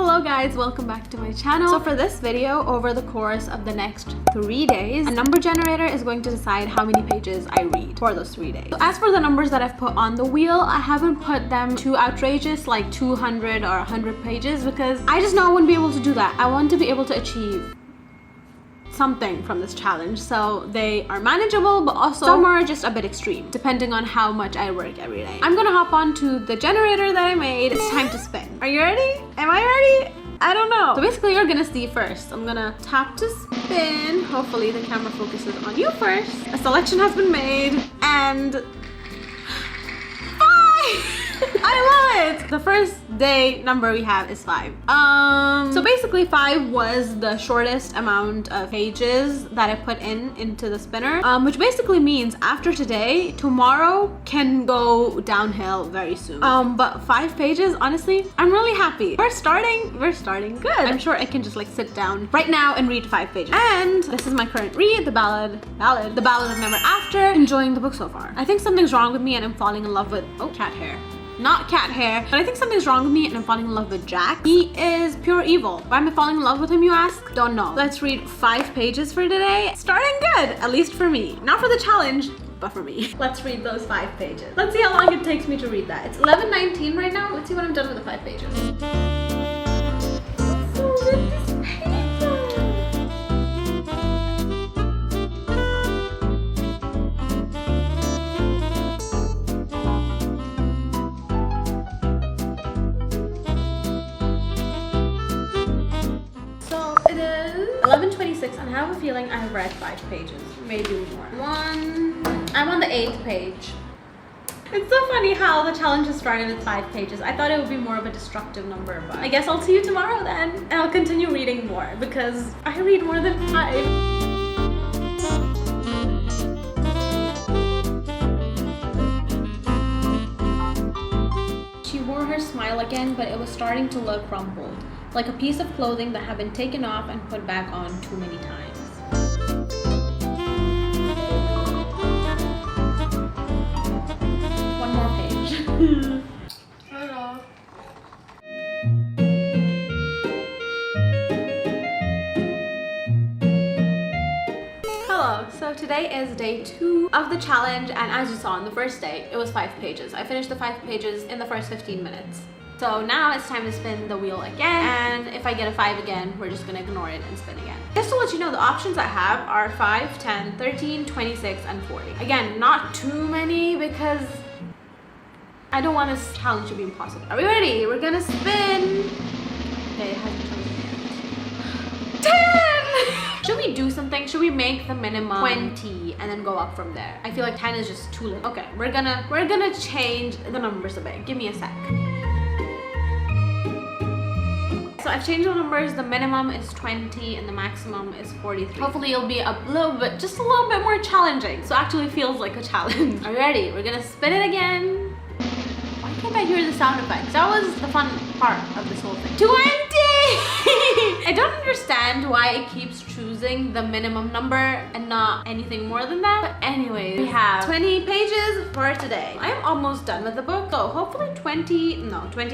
Hello guys, welcome back to my channel. So for this video, over the course of the next 3 days, a number generator is going to decide how many pages I read for those 3 days. So as for the numbers that I've put on the wheel, I haven't put them too outrageous like 200 or 100 pages because I just know I wouldn't be able to do that. I want to be able to achieve something from this challenge, so they are manageable, but also some are just a bit extreme depending on how much I work every day. I'm gonna hop on to the generator that I made. It's time to spin. Are you ready? Am I ready? I don't know. So basically you're gonna see first. I'm gonna tap to spin. Hopefully the camera focuses on you first. A selection has been made and 5! I love it! The first day number we have is 5. So basically 5 was the shortest amount of pages that I put into the spinner, which basically means after today, tomorrow can go downhill very soon. But 5 pages, honestly, I'm really happy. We're starting good. I'm sure I can just like sit down right now and read 5 pages. And this is my current read, The Ballad of Never After. Enjoying the book so far. I think something's wrong with me and I'm falling in love with, cat hair. Not cat hair, but I think something's wrong with me and I'm falling in love with Jack. He is pure evil. Why am I falling in love with him, you ask? Don't know. Let's read 5 pages for today. Starting good, at least for me. Not for the challenge, but for me. Let's read those 5 pages. Let's see how long it takes me to read that. It's 11:19 right now. Let's see when I'm done with the 5 pages. It is 11:26 and I have a feeling I have read 5 pages, maybe more. I'm on the 8th page. It's so funny how the challenge is started with 5 pages. I thought it would be more of a destructive number, but I guess I'll see you tomorrow then. And I'll continue reading more because I read more than 5. She wore her smile again, but it was starting to look rumpled, like a piece of clothing that had been taken off and put back on too many times. One more page. Hello. Hello, so today is day 2 of the challenge, and as you saw on the first day, it was 5 pages. I finished the 5 pages in the first 15 minutes. So now it's time to spin the wheel again, and if I get a 5 again, we're just gonna ignore it and spin again. Just to let you know, the options I have are 5, 10, 13, 26, and 40. Again, not too many because I don't want this challenge to be impossible. Are we ready? We're gonna spin. Okay, it hasn't chosen yet. 10! Should we do something? Should we make the minimum 20 and then go up from there? I feel like 10 is just too little. Okay, we're gonna change the numbers a bit. Give me a sec. So I've changed the numbers. The minimum is 20 and the maximum is 43. Hopefully it'll be just a little bit more challenging. So it actually feels like a challenge. Are you ready? We're gonna spin it again. Why can't I hear the sound effects? That was the fun part of this whole thing. 20! I don't understand why it keeps choosing the minimum number and not anything more than that. But anyways, we have 20 pages for today. I'm almost done with the book. So hopefully 20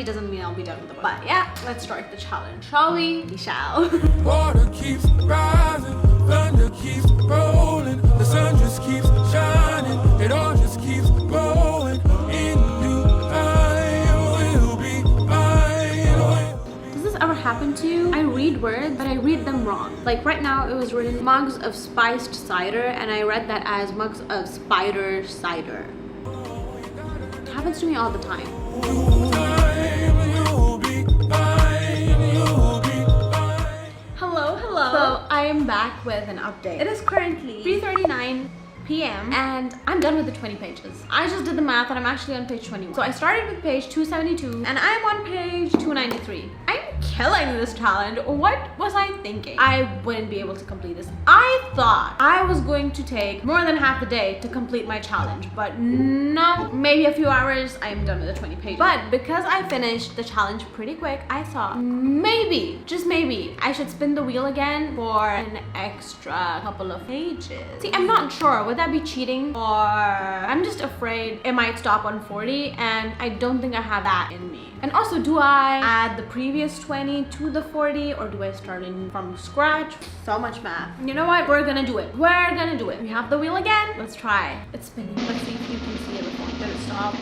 doesn't mean I'll be done with the book. But yeah, let's start the challenge. Shall we? We shall. Water keeps rising, thunder keeps rolling, the sun just keeps shining, it all just keeps going. In due time will be fine. Does this ever happen to you? I read words, but I read them wrong. Like right now, it was written mugs of spiced cider, and I read that as mugs of spider cider. It happens to me all the time. Hello. So I am back with an update. It is currently 3:39 p.m. and I'm done with the 20 pages. I just did the math and I'm actually on page 21. So I started with page 272 and I'm on page 293. I'm killing this challenge. What was I thinking? I wouldn't be able to complete this. I thought I was going to take more than half the day to complete my challenge, but no, maybe a few hours, I am done with the 20 pages. But because I finished the challenge pretty quick, I thought maybe, just maybe, I should spin the wheel again for an extra couple of pages. See, I'm not sure. Would that be cheating? Or I'm just afraid it might stop on 40 and I don't think I have that in me. And also, do I add the previous 20 20 to the 40, or do I start in from scratch? So much math. You know what? We're gonna do it. We're gonna do it. We have the wheel again. Let's try. It's spinning. Let's see if you can see it before. Did it stop?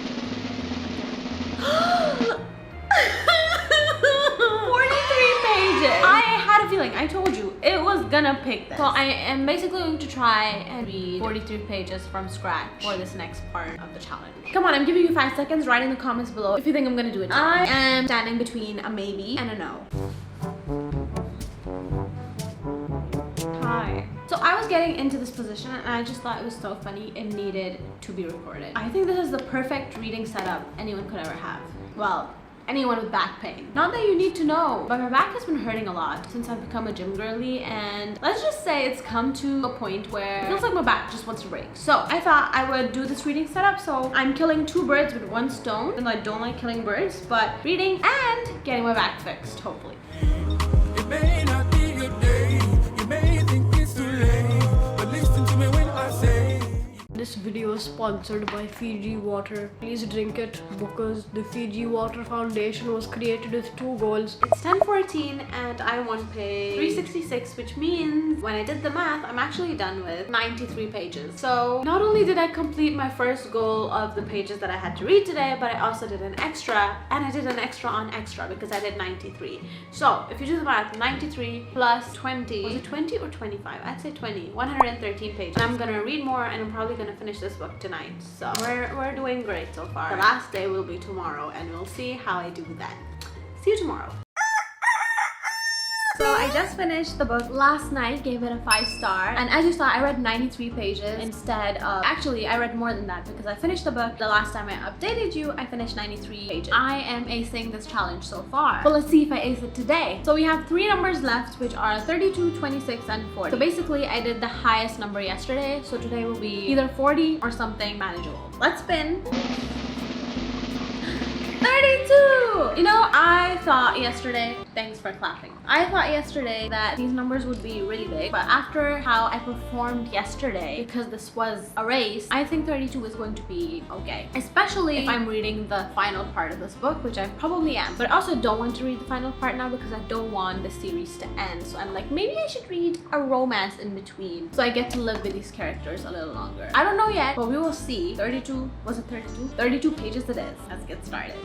43 pages. I had a feeling. I told you it was gonna pick this. So I am basically going to try and read 43 pages from scratch for this next part of the challenge. Come on, I'm giving you 5 seconds. Write in the comments below if you think I'm gonna do it. I am standing between a maybe and a no. Hi. So I was getting into this position and I just thought it was so funny it needed to be recorded. I think this is the perfect reading setup anyone could ever have. Well, anyone with back pain. Not that you need to know, but my back has been hurting a lot since I've become a gym girly, and let's just say it's come to a point where it feels like my back just wants to break. So I thought I would do this reading setup, so I'm killing 2 birds with 1 stone, and I don't like killing birds, but reading and getting my back fixed, hopefully. It may not be your day. You may think it's too late, but listen to me when I say. This video is sponsored by Fiji Water. Please drink it because the Fiji Water Foundation was created with 2 goals. It's 10:14 and I'm on page 366, which means when I did the math, I'm actually done with 93 pages. So not only did I complete my first goal of the pages that I had to read today, but I also did an extra, and I did an extra on extra because I did 93. So if you do the math, 93 plus 20, was it 20 or 25? I'd say 20, 113 pages. And I'm gonna read more and I'm probably gonna finish this book tonight. So we're doing great so far. The last day will be tomorrow and we'll see how I do then. See you tomorrow. So I just finished the book last night, gave it a 5-star, and as you saw, I read 93 pages instead of, actually I read more than that because I finished the book the last time I updated you. I finished 93 pages. I am acing this challenge so far, but let's see if I ace it today. So we have 3 numbers left, which are 32, 26, and 40. So basically I did the highest number yesterday, so today will be either 40 or something manageable. Let's spin. 32! You know, I thought yesterday, thanks for clapping. I thought yesterday that these numbers would be really big, but after how I performed yesterday, because this was a race, I think 32 is going to be okay. Especially if I'm reading the final part of this book, which I probably am. But I also don't want to read the final part now because I don't want the series to end. So I'm like, maybe I should read a romance in between so I get to live with these characters a little longer. I don't know yet, but we will see. 32, was it 32? 32 pages it is. Let's get started.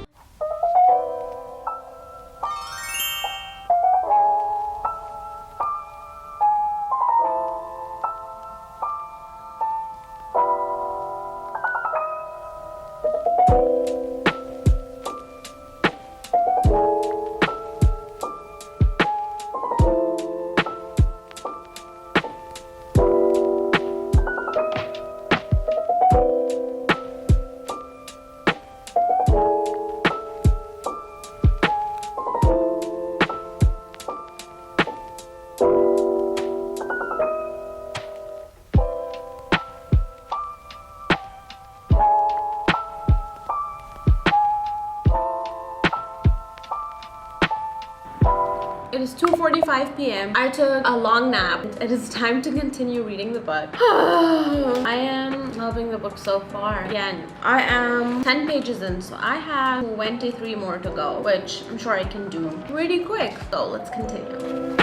It is 2:45 p.m. I took a long nap. It is time to continue reading the book. I am loving the book so far. Again, I am 10 pages in, so I have 23 more to go, which I'm sure I can do pretty quick. So let's continue.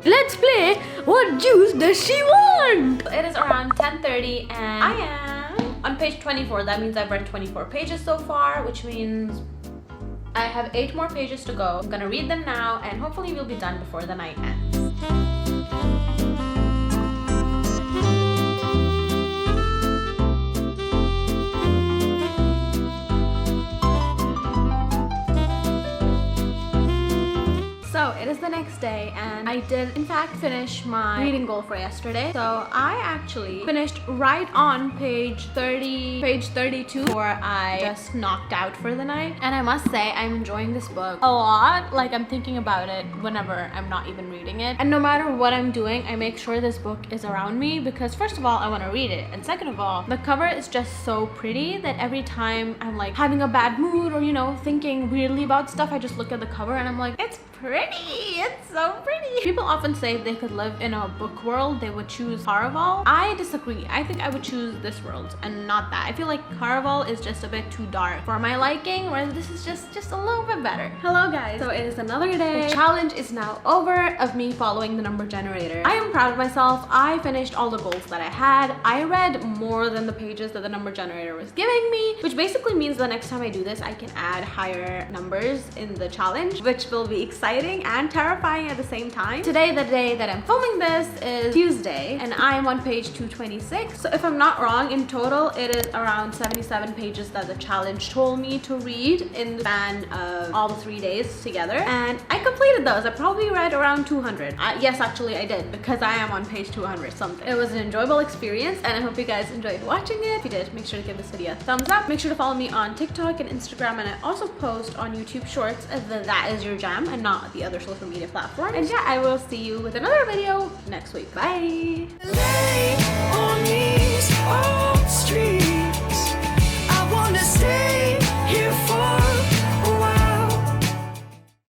Let's play What Juice Does She Want? It is around 10:30 and I am on page 24. That means I've read 24 pages so far, which means I have 8 more pages to go. I'm gonna read them now and hopefully we'll be done before the night ends. So it is the next day and I did in fact finish my reading goal for yesterday. So I actually finished right on page 32 before I just knocked out for the night. And I must say I'm enjoying this book a lot. Like I'm thinking about it whenever I'm not even reading it. And no matter what I'm doing, I make sure this book is around me because first of all, I want to read it. And second of all, the cover is just so pretty that every time I'm like having a bad mood or, you know, thinking weirdly about stuff, I just look at the cover and I'm like, it's pretty. It's so pretty. People often say if they could live in a book world, they would choose Caraval. I disagree. I think I would choose this world and not that. I feel like Caraval is just a bit too dark for my liking, whereas this is just a little bit better. Hello guys. So it is another day. The challenge is now over of me following the number generator. I am proud of myself. I finished all the goals that I had. I read more than the pages that the number generator was giving me, which basically means the next time I do this, I can add higher numbers in the challenge, which will be exciting and terrifying at the same time. Today, the day that I'm filming this, is Tuesday, and I'm on page 226. So if I'm not wrong, in total, it is around 77 pages that the challenge told me to read in the span of all the 3 days together. And I completed those. I probably read around 200. Yes, actually I did, because I am on page 200 something. It was an enjoyable experience, and I hope you guys enjoyed watching it. If you did, make sure to give this video a thumbs up. Make sure to follow me on TikTok and Instagram, and I also post on YouTube Shorts as that is your jam and not the other social media platforms. And yeah, I will see you with another video next week. Bye! Lay on these old streets. I wanna stay